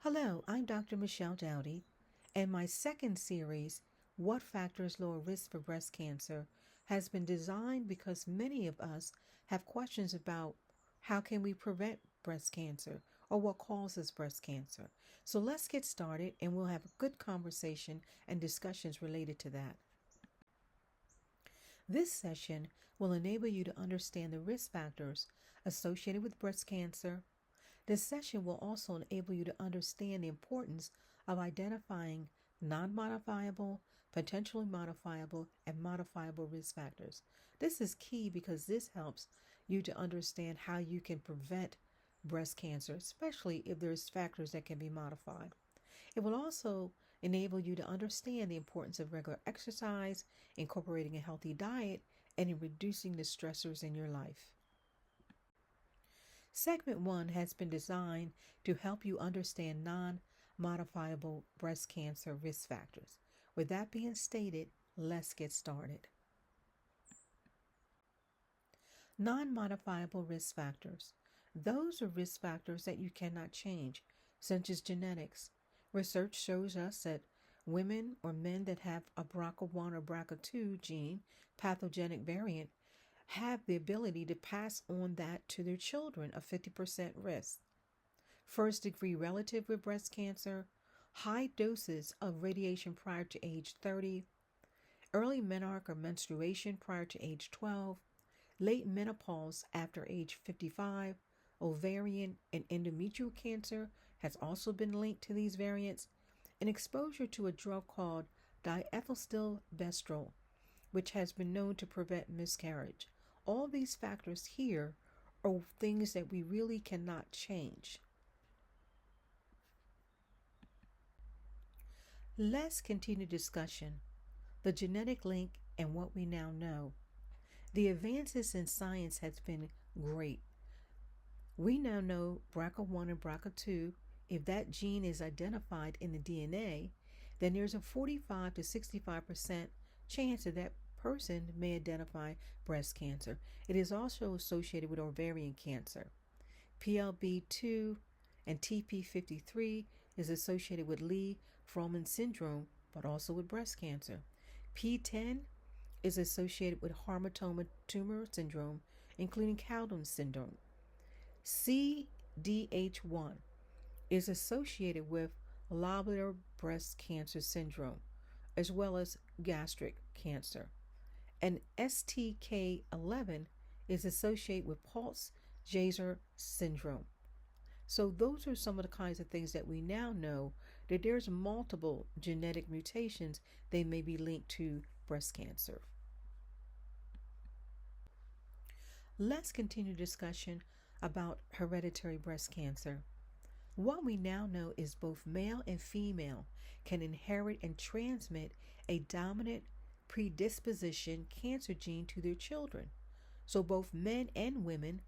Hello, I'm Dr. Michelle Dowdy, and my second series, What Factors Lower Risk for Breast Cancer, has been designed because many of us have questions about how can we prevent breast cancer or what causes breast cancer. So let's get started and we'll have a good conversation and discussions related to that. This session will enable you to understand the risk factors associated with breast cancer. This session will also enable you to understand the importance of identifying non-modifiable, potentially modifiable, and modifiable risk factors. This is key because this helps you to understand how you can prevent breast cancer, especially if there's factors that can be modified. It will also enable you to understand the importance of regular exercise, incorporating a healthy diet, and in reducing the stressors in your life. Segment 1 has been designed to help you understand non-modifiable breast cancer risk factors. With that being stated, let's get started. Non-modifiable risk factors. Those are risk factors that you cannot change, such as genetics. Research shows us that women or men that have a BRCA1 or BRCA2 gene pathogenic variant have the ability to pass on that to their children, a 50% risk. First degree relative with breast cancer, high doses of radiation prior to age 30, early menarche or menstruation prior to age 12, late menopause after age 55, ovarian and endometrial cancer has also been linked to these variants, and exposure to a drug called diethylstilbestrol, which has been known to prevent miscarriage. All these factors here are things that we really cannot change. Let's continue discussion. The genetic link and what we now know. The advances in science has been great. We now know BRCA1 and BRCA2. If that gene is identified in the DNA, then there's a 45 to 65% chance that person may identify breast cancer. It is also associated with ovarian cancer. PLB2 and TP53 is associated with Lee-Froman syndrome, but also with breast cancer. P10 is associated with hamartoma tumor syndrome, including Cowden syndrome. CDH1 is associated with lobular breast cancer syndrome, as well as gastric cancer. And STK11 is associated with Pulse-Jaeger syndrome. So those are some of the kinds of things that we now know, that there's multiple genetic mutations they may be linked to breast cancer. Let's continue discussion about hereditary breast cancer. What we now know is both male and female can inherit and transmit a dominant predisposition cancer gene to their children. So both men and women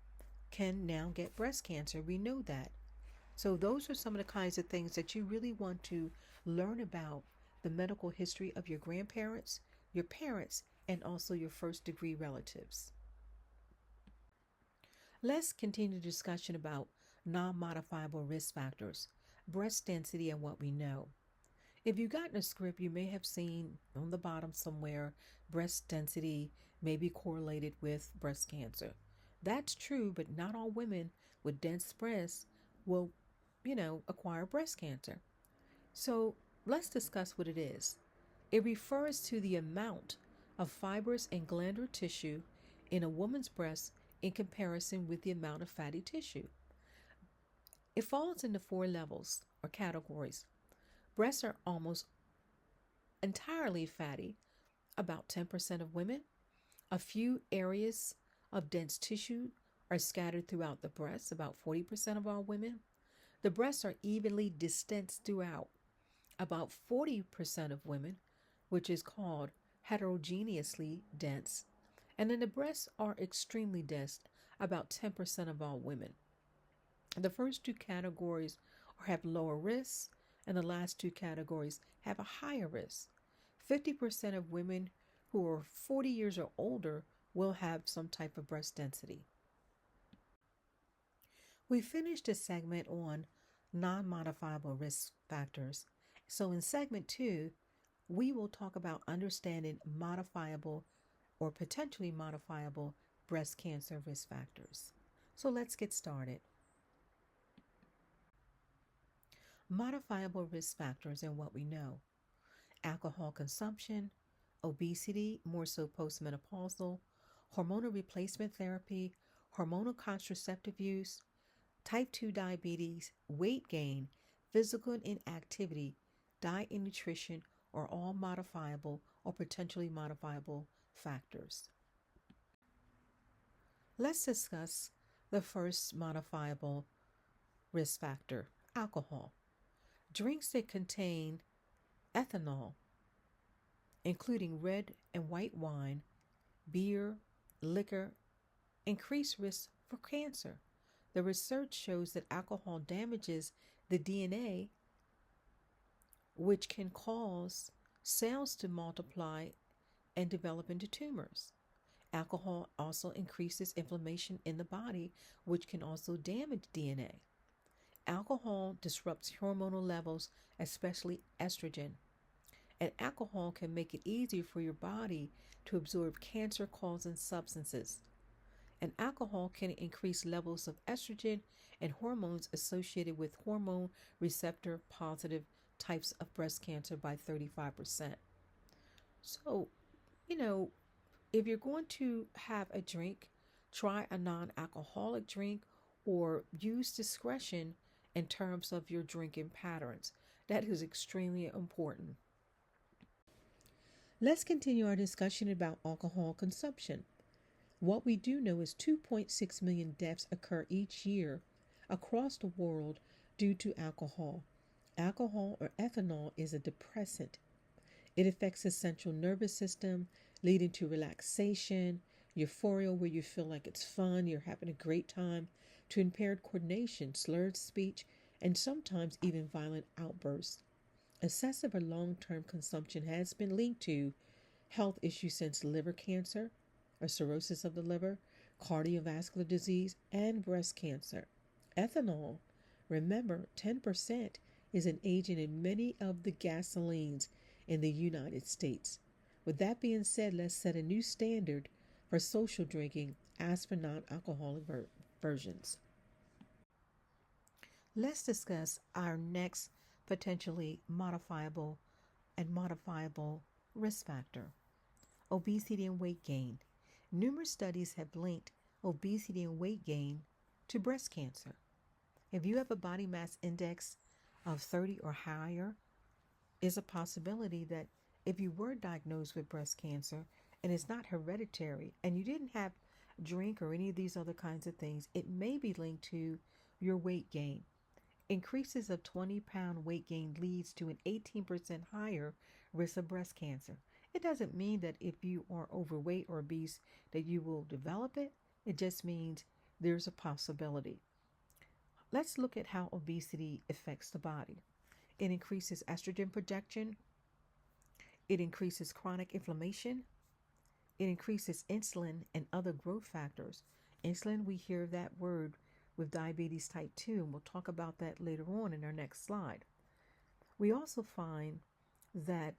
can now get breast cancer. We know that. So those are some of the kinds of things that you really want to learn about: the medical history of your grandparents, your parents, and also your first degree relatives. Let's continue discussion about non-modifiable risk factors, breast density, and what we know. If you got in a script, you may have seen on the bottom somewhere, breast density may be correlated with breast cancer. That's true, but not all women with dense breasts will, acquire breast cancer. So let's discuss what it is. It refers to the amount of fibrous and glandular tissue in a woman's breast in comparison with the amount of fatty tissue. It falls into 4 levels or categories. Breasts are almost entirely fatty, about 10% of women. A few areas of dense tissue are scattered throughout the breast, about 40% of all women. The breasts are evenly distended throughout, about 40% of women, which is called heterogeneously dense. And then the breasts are extremely dense, about 10% of all women. The first 2 categories have lower risks, and the last 2 categories have a higher risk. 50% of women who are 40 years or older will have some type of breast density. We finished a segment on non-modifiable risk factors. So in segment 2, we will talk about understanding modifiable or potentially modifiable breast cancer risk factors. So let's get started. Modifiable risk factors and what we know: alcohol consumption, obesity, more so postmenopausal, hormonal replacement therapy, hormonal contraceptive use, type 2 diabetes, weight gain, physical inactivity, diet and nutrition are all modifiable or potentially modifiable factors. Let's discuss the first modifiable risk factor: alcohol. Drinks that contain ethanol, including red and white wine, beer, liquor, increase risk for cancer. The research shows that alcohol damages the DNA, which can cause cells to multiply and develop into tumors. Alcohol also increases inflammation in the body, which can also damage DNA. Alcohol disrupts hormonal levels, especially estrogen, and alcohol can make it easier for your body to absorb cancer causing substances. And alcohol can increase levels of estrogen and hormones associated with hormone receptor positive types of breast cancer by 35%. So, you know, if you're going to have a drink, try a non alcoholic drink or use discretion in terms of your drinking patterns. That is extremely important. Let's continue our discussion about alcohol consumption. What we do know is 2.6 million deaths occur each year across the world due to alcohol. Alcohol or ethanol is a depressant. It affects the central nervous system, leading to relaxation, euphoria where you feel like it's fun, you're having a great time, to impaired coordination, slurred speech, and sometimes even violent outbursts. Excessive or long-term consumption has been linked to health issues since liver cancer or cirrhosis of the liver, cardiovascular disease, and breast cancer. Ethanol, remember, 10% is an agent in many of the gasolines in the United States. With that being said, let's set a new standard for social drinking as for non-alcoholic versions. Let's discuss our next potentially modifiable risk factor: obesity and weight gain. Numerous studies have linked obesity and weight gain to breast cancer. If you have a body mass index of 30 or higher, is a possibility that if you were diagnosed with breast cancer and it's not hereditary and you didn't have drink or any of these other kinds of things, it may be linked to your weight gain. Increases of 20-pound weight gain leads to an 18% higher risk of breast cancer. It doesn't mean that if you are overweight or obese that you will develop it. It just means there's a possibility. Let's look at how obesity affects the body. It increases estrogen production. It increases chronic inflammation. It increases insulin and other growth factors. Insulin, we hear that word with diabetes type 2, and we'll talk about that later on in our next slide. We also find that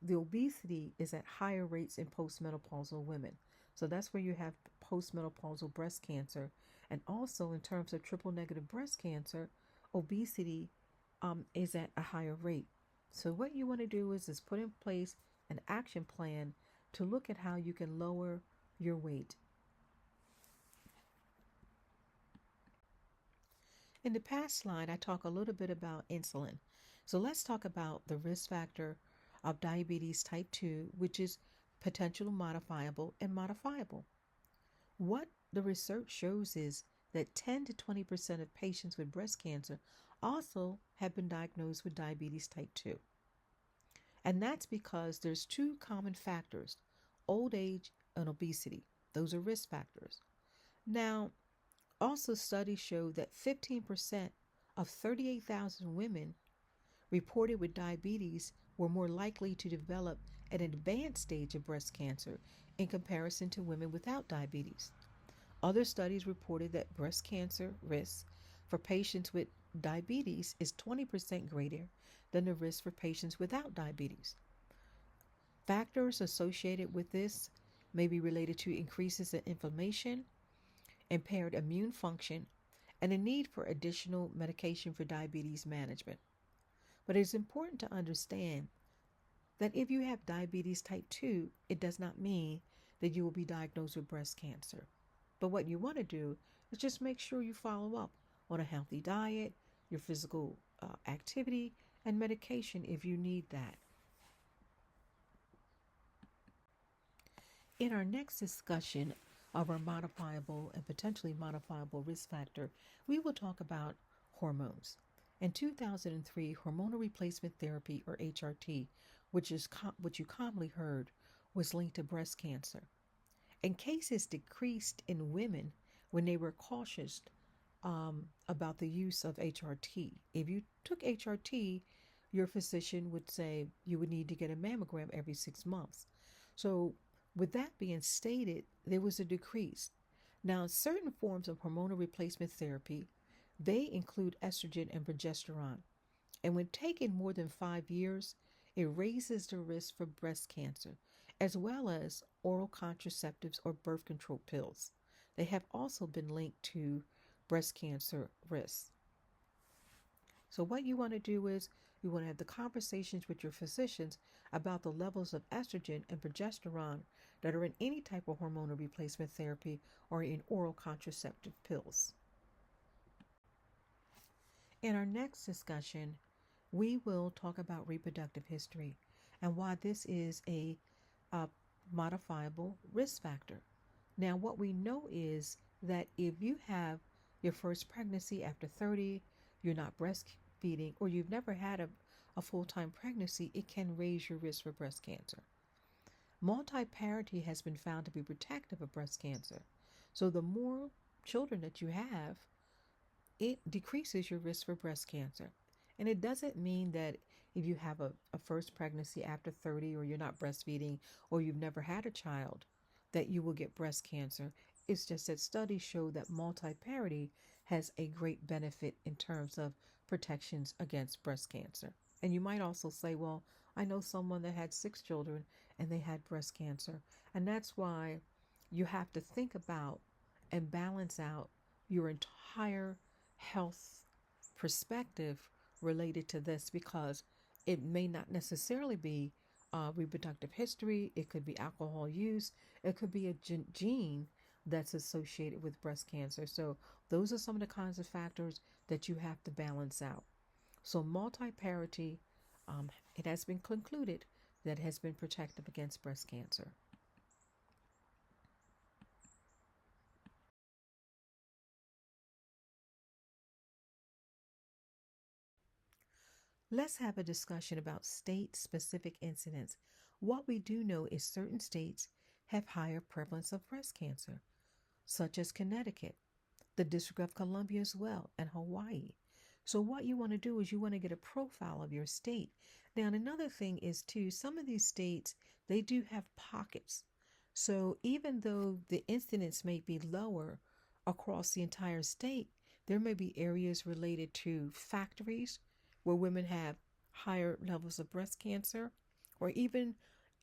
the obesity is at higher rates in postmenopausal women. So that's where you have postmenopausal breast cancer. And also in terms of triple negative breast cancer, obesity is at a higher rate. So what you want to do is put in place an action plan to look at how you can lower your weight. In the past slide, I talk a little bit about insulin. So let's talk about the risk factor of diabetes type 2, which is potential modifiable and modifiable. What the research shows is that 10 to 20% of patients with breast cancer also have been diagnosed with diabetes type 2. And that's because there's two common factors: old age and obesity. Those are risk factors. Now, also studies show that 15% of 38,000 women reported with diabetes were more likely to develop an advanced stage of breast cancer in comparison to women without diabetes. Other studies reported that breast cancer risks for patients with diabetes is 20% greater than the risk for patients without diabetes. Factors associated with this may be related to increases in inflammation, impaired immune function, and a need for additional medication for diabetes management. But it's important to understand that if you have diabetes type 2, it does not mean that you will be diagnosed with breast cancer. But what you want to do is just make sure you follow up on a healthy diet, your physical activity, and medication if you need that. In our next discussion of our modifiable and potentially modifiable risk factor, we will talk about hormones. In 2003, hormonal replacement therapy, or HRT, which you commonly heard, was linked to breast cancer. And cases decreased in women when they were cautious about the use of HRT. If you took HRT, your physician would say you would need to get a mammogram every 6 months. So, with that being stated, there was a decrease. Now, certain forms of hormonal replacement therapy, they include estrogen and progesterone. And when taken more than 5 years, it raises the risk for breast cancer, as well as oral contraceptives or birth control pills. They have also been linked to breast cancer risks. So, what you want to do is you want to have the conversations with your physicians about the levels of estrogen and progesterone that are in any type of hormonal replacement therapy or in oral contraceptive pills. In our next discussion, we will talk about reproductive history and why this is a modifiable risk factor. Now, what we know is that if you have your first pregnancy after 30, you're not breastfeeding, or you've never had a full time pregnancy, it can raise your risk for breast cancer. Multiparity has been found to be protective of breast cancer. So, the more children that you have, it decreases your risk for breast cancer. And it doesn't mean that if you have a first pregnancy after 30, or you're not breastfeeding, or you've never had a child, that you will get breast cancer. It's just that studies show that multiparity has a great benefit in terms of protections against breast cancer. And you might also say, well, I know someone that had 6 children and they had breast cancer. And that's why you have to think about and balance out your entire health perspective related to this, because it may not necessarily be reproductive history. It could be alcohol use. It could be a gene that's associated with breast cancer. So those are some of the kinds of factors that you have to balance out. So multiparity, it has been concluded that it has been protective against breast cancer. Let's have a discussion about state-specific incidents. What we do know is certain states have higher prevalence of breast cancer, such as Connecticut, the District of Columbia as well, and Hawaii. So what you want to do is you want to get a profile of your state. Now, another thing is too, some of these states, they do have pockets. So even though the incidence may be lower across the entire state, there may be areas related to factories where women have higher levels of breast cancer, or even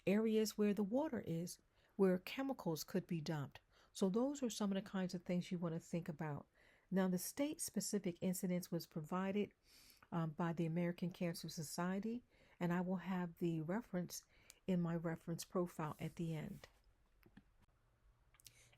areas where the water is, where chemicals could be dumped. So those are some of the kinds of things you want to think about. Now, the state-specific incidence was provided by the American Cancer Society, and I will have the reference in my reference profile at the end.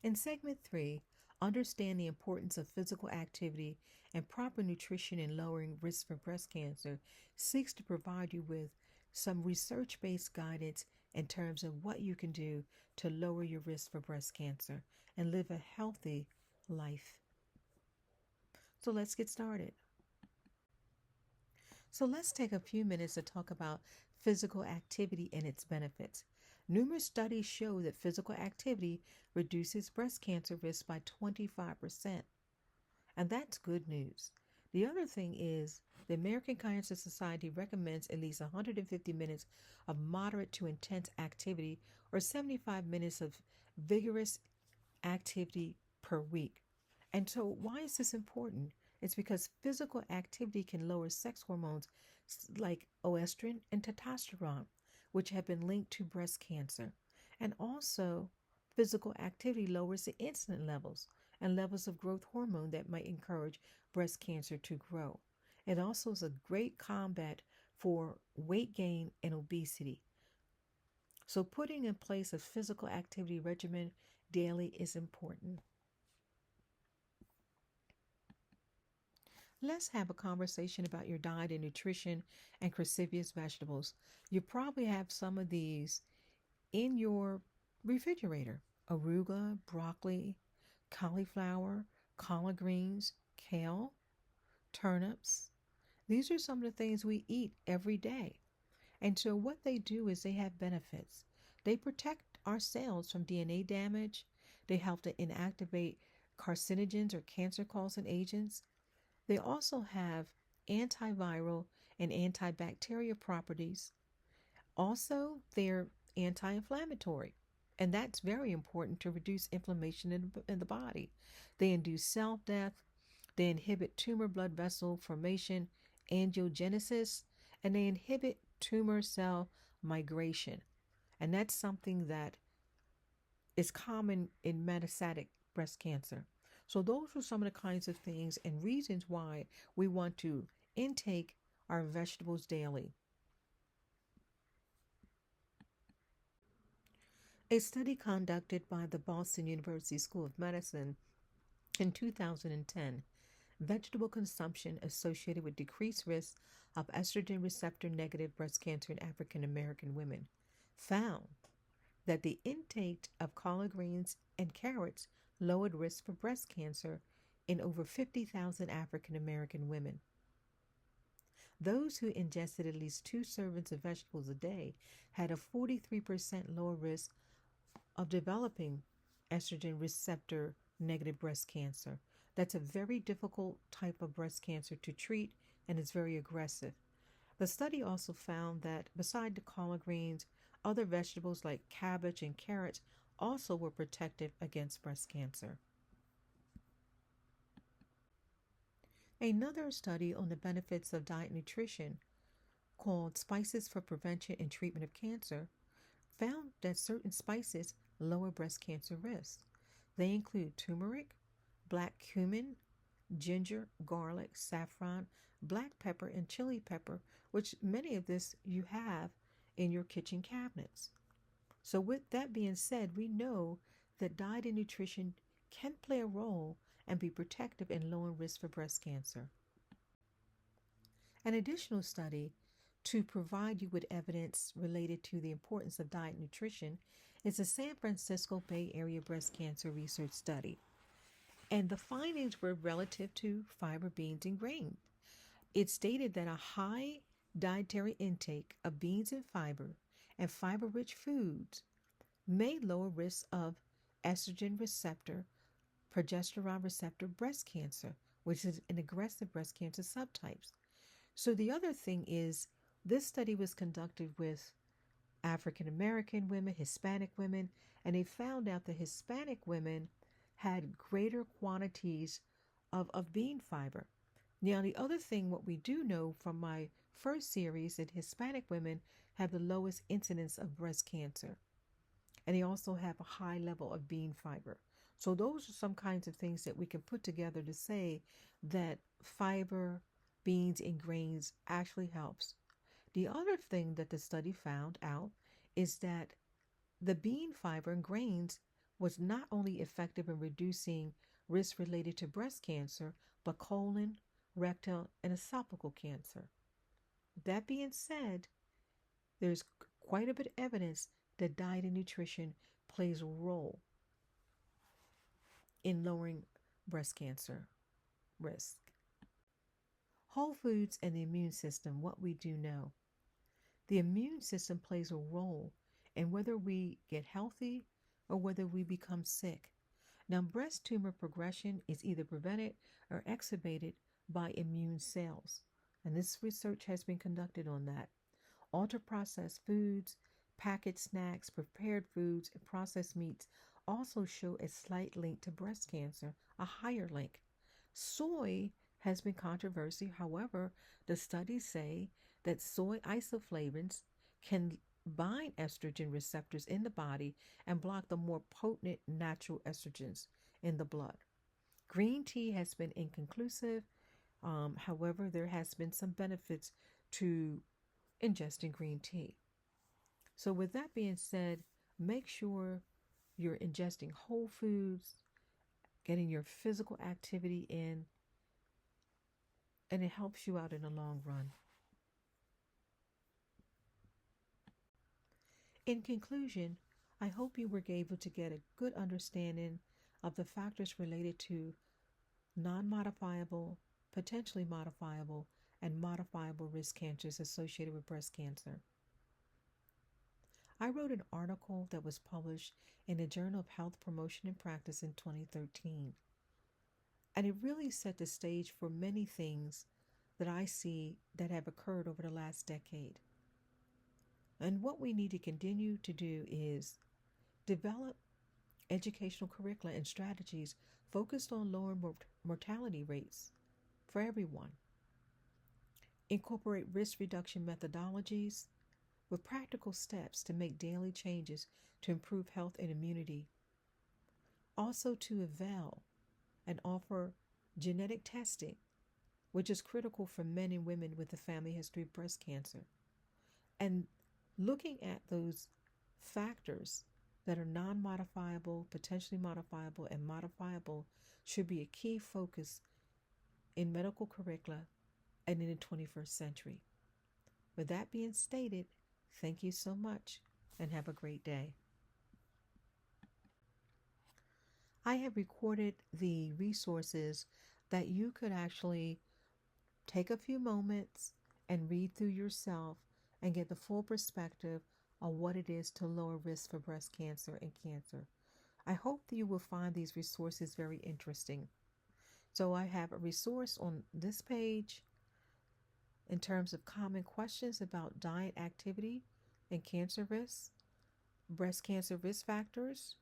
In segment 3, understand the importance of physical activity and proper nutrition in lowering risk for breast cancer seeks to provide you with some research-based guidance in terms of what you can do to lower your risk for breast cancer and live a healthy life. So let's get started. So let's take a few minutes to talk about physical activity and its benefits. Numerous studies show that physical activity reduces breast cancer risk by 25%. And that's good news. The other thing is the American Cancer Society recommends at least 150 minutes of moderate to intense activity, or 75 minutes of vigorous activity per week. And so why is this important? It's because physical activity can lower sex hormones like estrogen and testosterone, which have been linked to breast cancer. And also, physical activity lowers the insulin levels and levels of growth hormone that might encourage breast cancer to grow. It also is a great combat for weight gain and obesity. So, putting in place a physical activity regimen daily is important. Let's have a conversation about your diet and nutrition and cruciferous vegetables. You probably have some of these in your refrigerator: arugula, broccoli, cauliflower, collard greens, kale, turnips. These are some of the things we eat every day. And so, what they do is they have benefits. They protect our cells from DNA damage, they help to inactivate carcinogens or cancer causing agents. They also have antiviral and antibacterial properties. Also, they're anti inflammatory, and that's very important to reduce inflammation in the body. They induce cell death, they inhibit tumor blood vessel formation, angiogenesis, and they inhibit tumor cell migration. And that's something that is common in metastatic breast cancer. So, those are some of the kinds of things and reasons why we want to intake our vegetables daily. A study conducted by the Boston University School of Medicine in 2010, vegetable consumption associated with decreased risk of estrogen receptor negative breast cancer in African American women, found that the intake of collard greens and carrots lowered risk for breast cancer in over 50,000 African American women. Those who ingested at least 2 servings of vegetables a day had a 43% lower risk of developing estrogen receptor negative breast cancer. That's a very difficult type of breast cancer to treat, and it's very aggressive. The study also found that beside the collard greens, other vegetables like cabbage and carrots also were protective against breast cancer. Another study on the benefits of diet nutrition, called Spices for Prevention and Treatment of Cancer, found that certain spices lower breast cancer risk. They include turmeric, black cumin, ginger, garlic, saffron, black pepper, and chili pepper, which many of this you have in your kitchen cabinets. So, with that being said, we know that diet and nutrition can play a role and be protective in lowering risk for breast cancer. An additional study to provide you with evidence related to the importance of diet and nutrition is the San Francisco Bay Area Breast Cancer Research Study. And the findings were relative to fiber, beans, and grain. It stated that a high dietary intake of beans and fiber rich foods may lower risk of estrogen receptor, progesterone receptor breast cancer, which is an aggressive breast cancer subtypes. So the other thing is, this study was conducted with African American women, Hispanic women, and they found out that Hispanic women had greater quantities of bean fiber. Now, the other thing, what we do know from my first series, that Hispanic women have the lowest incidence of breast cancer, and they also have a high level of bean fiber. So, those are some kinds of things that we can put together to say that fiber, beans, and grains actually helps. The other thing that the study found out is that the bean fiber and grains was not only effective in reducing risks related to breast cancer, but colon, rectal, and esophageal cancer. That being said, there's quite a bit of evidence that diet and nutrition plays a role in lowering breast cancer risk. Whole foods and the immune system, what we do know. The immune system plays a role in whether we get healthy or whether we become sick. Now, breast tumor progression is either prevented or exacerbated by immune cells, and this research has been conducted on that. Ultra-processed foods, packaged snacks, prepared foods, and processed meats also show a slight link to breast cancer, a higher link. Soy has been controversy. However, the studies say that soy isoflavones can bind estrogen receptors in the body and block the more potent natural estrogens in the blood. Green tea has been inconclusive. However, there has been some benefits to ingesting green tea. So, with that being said, make sure you're ingesting whole foods, getting your physical activity in, and it helps you out in the long run. In conclusion, I hope you were able to get a good understanding of the factors related to non modifiable, potentially modifiable, and modifiable risk cancers associated with breast cancer. I wrote an article that was published in the Journal of Health Promotion and Practice in 2013, and it really set the stage for many things that I see that have occurred over the last decade. And what we need to continue to do is develop educational curricula and strategies focused on lowering mortality rates for everyone. Incorporate risk reduction methodologies with practical steps to make daily changes to improve health and immunity. Also, to avail and offer genetic testing, which is critical for men and women with a family history of breast cancer. And looking at those factors that are non modifiable, potentially modifiable, and modifiable should be a key focus in medical curricula and in the 21st century. With that being stated, thank you so much and have a great day. I have recorded the resources that you could actually take a few moments and read through yourself and get the full perspective on what it is to lower risk for breast cancer and cancer. I hope that you will find these resources very interesting. So I have a resource on this page in terms of common questions about diet activity and cancer risks, breast cancer risk factors,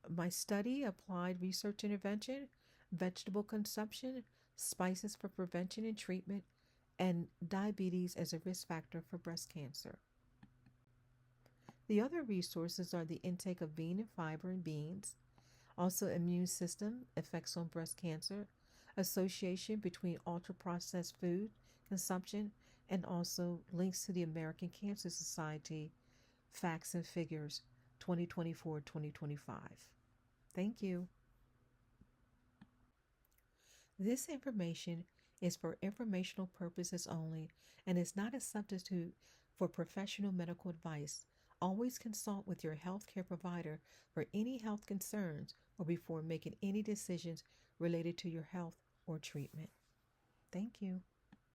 my study, applied research intervention, vegetable consumption, spices for prevention and treatment, and diabetes as a risk factor for breast cancer. The other resources are the intake of bean and fiber in beans, also immune system effects on breast cancer, association between ultra-processed food consumption, and also links to the American Cancer Society Facts and Figures 2024-2025. Thank you. This information is for informational purposes only and is not a substitute for professional medical advice. Always consult with your healthcare provider for any health concerns or before making any decisions related to your health or treatment. Thank you.